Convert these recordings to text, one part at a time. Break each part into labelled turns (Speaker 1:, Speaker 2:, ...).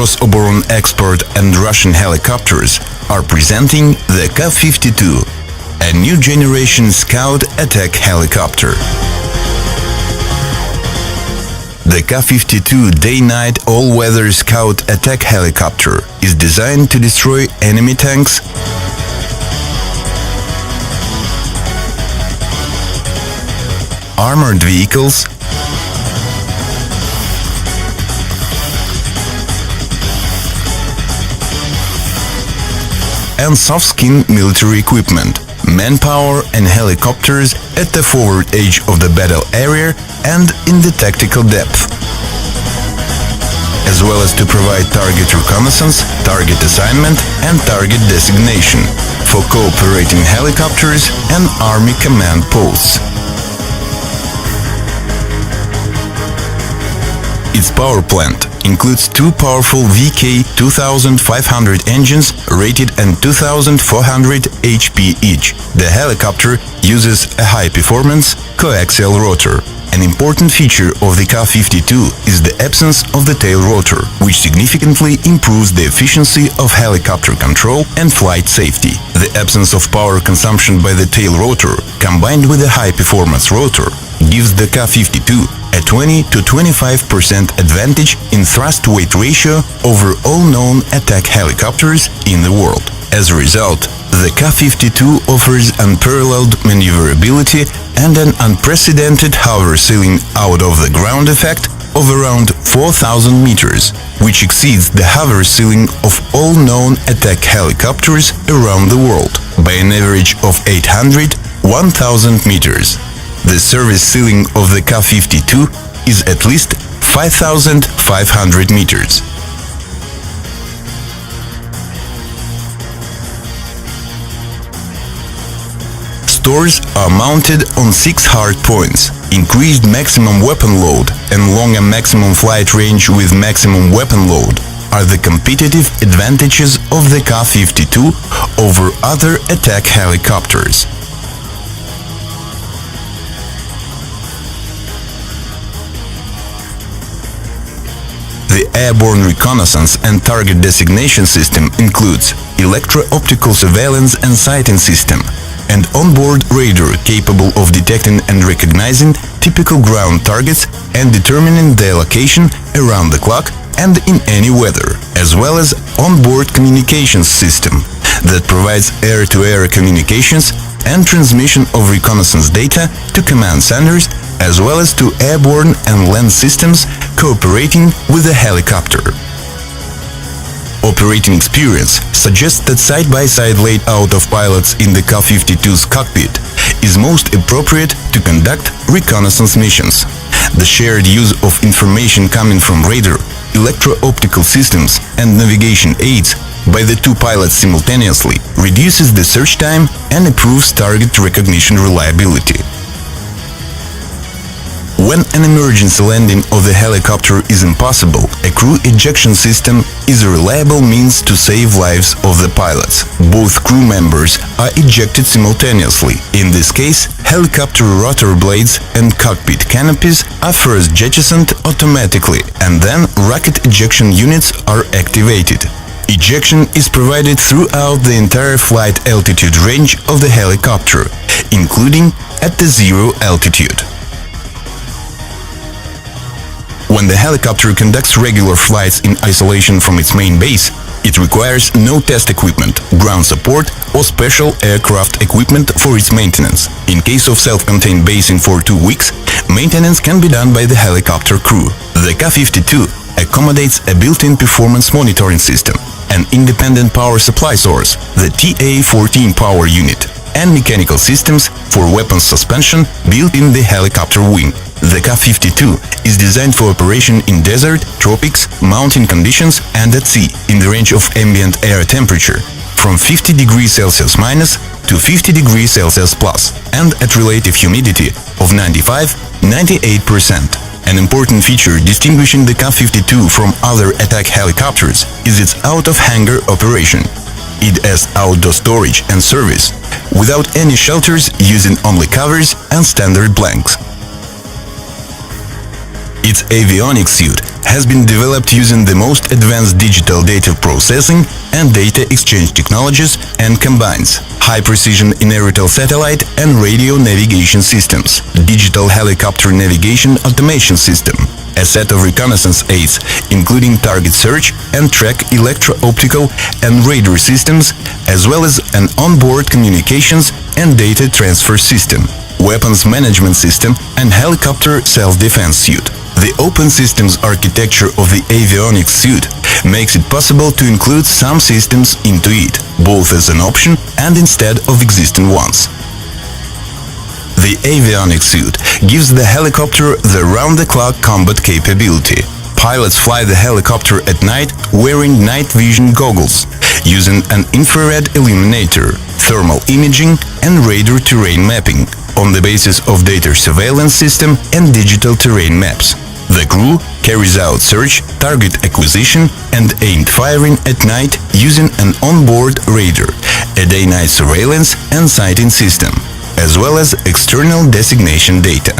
Speaker 1: Rosoboron expert and Russian helicopters are presenting the Ka-52, a new generation scout attack helicopter. The Ka-52 day-night all-weather scout attack helicopter is designed to destroy enemy tanks, armored vehicles, and soft-skin military equipment, manpower and helicopters at the forward edge of the battle area and in the tactical depth, as well as to provide target reconnaissance, target assignment and target designation for cooperating helicopters and army command posts. Its power plant includes two powerful VK2500 engines rated at 2400 HP each. The helicopter uses a high-performance coaxial rotor. An important feature of the Ka-52 is the absence of the tail rotor, which significantly improves the efficiency of helicopter control and flight safety. The absence of power consumption by the tail rotor, combined with a high-performance rotor, gives the Ka-52 a 20 to 25% advantage in thrust-weight ratio over all known attack helicopters in the world. As a result, the Ka-52 offers unparalleled maneuverability and an unprecedented hover ceiling out of the ground effect of around 4,000 meters, which exceeds the hover ceiling of all known attack helicopters around the world by an average of 800–1,000 meters. The service ceiling of the Ka-52 is at least 5,500 meters. Stores are mounted on 6 hard points. Increased maximum weapon load and longer maximum flight range with maximum weapon load are the competitive advantages of the Ka-52 over other attack helicopters. The airborne reconnaissance and target designation system includes electro-optical surveillance and sighting system, and onboard radar capable of detecting and recognizing typical ground targets and determining their location around the clock and in any weather, as well as onboard communications system that provides air-to-air communications and transmission of reconnaissance data to command centers, as well as to airborne and land systems cooperating with the helicopter. Operating experience suggests that side-by-side layout of pilots in the Ka-52's cockpit is most appropriate to conduct reconnaissance missions. The shared use of information coming from radar, electro-optical systems and navigation aids by the two pilots simultaneously reduces the search time and improves target recognition reliability. When an emergency landing of the helicopter is impossible, a crew ejection system is a reliable means to save lives of the pilots. Both crew members are ejected simultaneously. In this case, helicopter rotor blades and cockpit canopies are first jettisoned automatically, and then rocket ejection units are activated. Ejection is provided throughout the entire flight altitude range of the helicopter, including at the zero altitude. When the helicopter conducts regular flights in isolation from its main base, it requires no test equipment, ground support or special aircraft equipment for its maintenance. In case of self-contained basing for 2 weeks, maintenance can be done by the helicopter crew. The Ka-52 accommodates a built-in performance monitoring system, an independent power supply source, the TA-14 power unit, and mechanical systems for weapons suspension built in the helicopter wing. The Ka-52 is designed for operation in desert, tropics, mountain conditions and at sea, in the range of ambient air temperature from 50 degrees Celsius minus to 50 degrees Celsius plus, and at relative humidity of 95–98%. An important feature distinguishing the Ka-52 from other attack helicopters is its out-of-hangar operation. It has outdoor storage and service, without any shelters, using only covers and standard blanks. Its avionics suite has been developed using the most advanced digital data processing and data exchange technologies and combines high-precision inertial satellite and radio navigation systems, digital helicopter navigation automation system, a set of reconnaissance aids, including target search and track electro-optical and radar systems, as well as an onboard communications and data transfer system, weapons management system, and helicopter self-defense suit. The open systems architecture of the avionics suite makes it possible to include some systems into it, both as an option and instead of existing ones. The avionics suite gives the helicopter the round-the-clock combat capability. Pilots fly the helicopter at night wearing night vision goggles, using an infrared illuminator, thermal imaging, and radar terrain mapping on the basis of data surveillance system and digital terrain maps. The crew carries out search, target acquisition, and aimed firing at night using an onboard radar, a day-night surveillance and sighting system, as well as external designation data.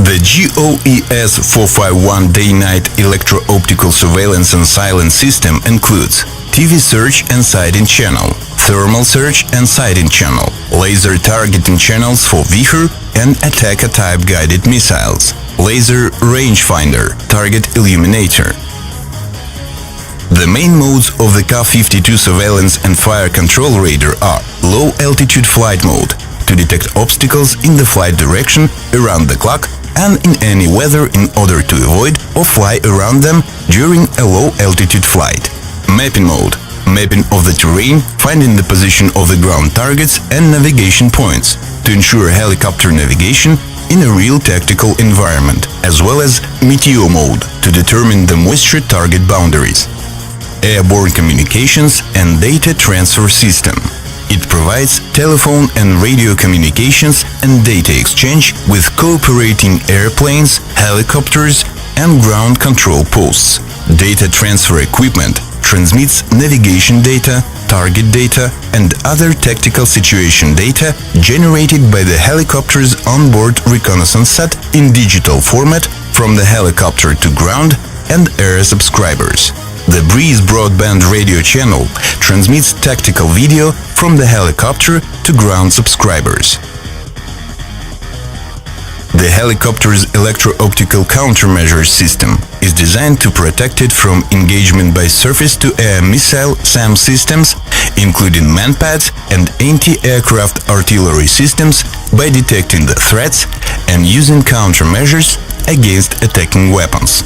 Speaker 1: The GOES 451 day-night electro-optical surveillance and silence system includes TV search and sighting channel, thermal search and sighting channel, laser targeting channels for Vichur and Attacker-type guided missiles, laser rangefinder, target illuminator. The main modes of the Ka-52 surveillance and fire control radar are low-altitude flight mode, to detect obstacles in the flight direction around the clock and in any weather in order to avoid or fly around them during a low-altitude flight. Mapping mode, mapping of the terrain, finding the position of the ground targets and navigation points, to ensure helicopter navigation in a real tactical environment, as well as meteor mode, to determine the moisture target boundaries. Airborne communications and data transfer system. It provides telephone and radio communications and data exchange with cooperating airplanes, helicopters, and ground control posts. Data transfer equipment transmits navigation data, target data, and other tactical situation data generated by the helicopter's onboard reconnaissance set in digital format from the helicopter to ground and air subscribers. The Breeze broadband radio channel transmits tactical video from the helicopter to ground subscribers. The helicopter's electro-optical countermeasures system is designed to protect it from engagement by surface-to-air missile SAM systems, including manpads and anti-aircraft artillery systems, by detecting the threats and using countermeasures against attacking weapons.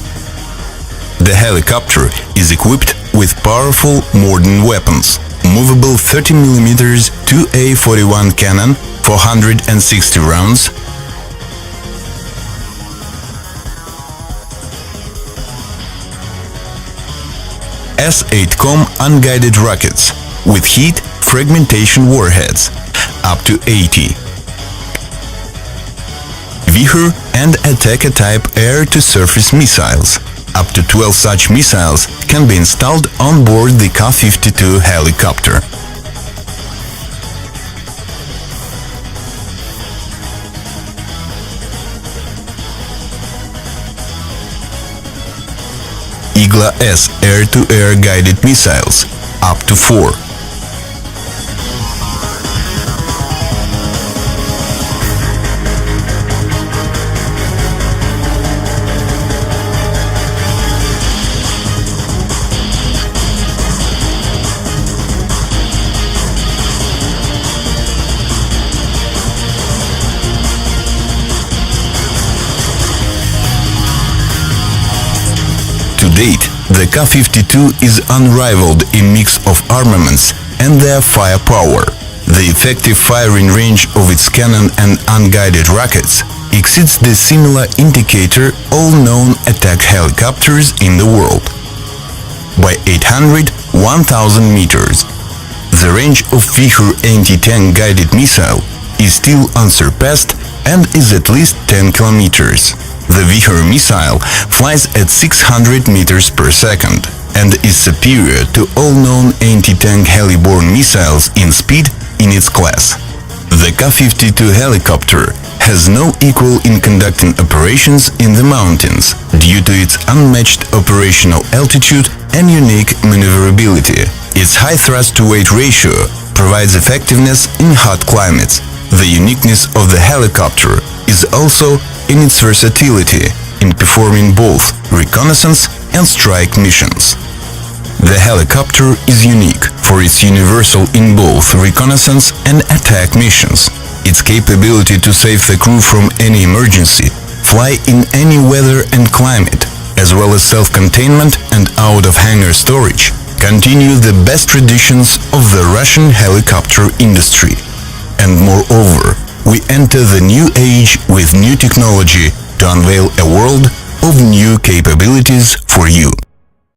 Speaker 1: The helicopter is equipped with powerful modern weapons, movable 30mm 2A41 cannon, 460 rounds, S-8Com unguided rockets with heat fragmentation warheads, up to 80. Vichur and Attacker-type air-to-surface missiles. Up to 12 such missiles can be installed on board the Ka-52 helicopter. Igla-S air-to-air guided missiles, up to 4. To date, the Ka-52 is unrivaled in mix of armaments and their firepower. The effective firing range of its cannon and unguided rockets exceeds the similar indicator all known attack helicopters in the world by 800-1000 meters. The range of Vichur anti-tank guided missile is still unsurpassed and is at least 10 kilometers. The Vichur missile flies at 600 meters per second and is superior to all known anti-tank heli-borne missiles in speed in its class. The Ka-52 helicopter has no equal in conducting operations in the mountains due to its unmatched operational altitude and unique maneuverability. Its high thrust-to-weight ratio provides effectiveness in hot climates. The uniqueness of the helicopter is also in its versatility in performing both reconnaissance and strike missions. The helicopter is unique for its universal in both reconnaissance and attack missions. Its capability to save the crew from any emergency, fly in any weather and climate, as well as self-containment and out-of-hangar storage, continue the best traditions of the Russian helicopter industry. And moreover, we enter the new age with new technology to unveil a world of new capabilities for you.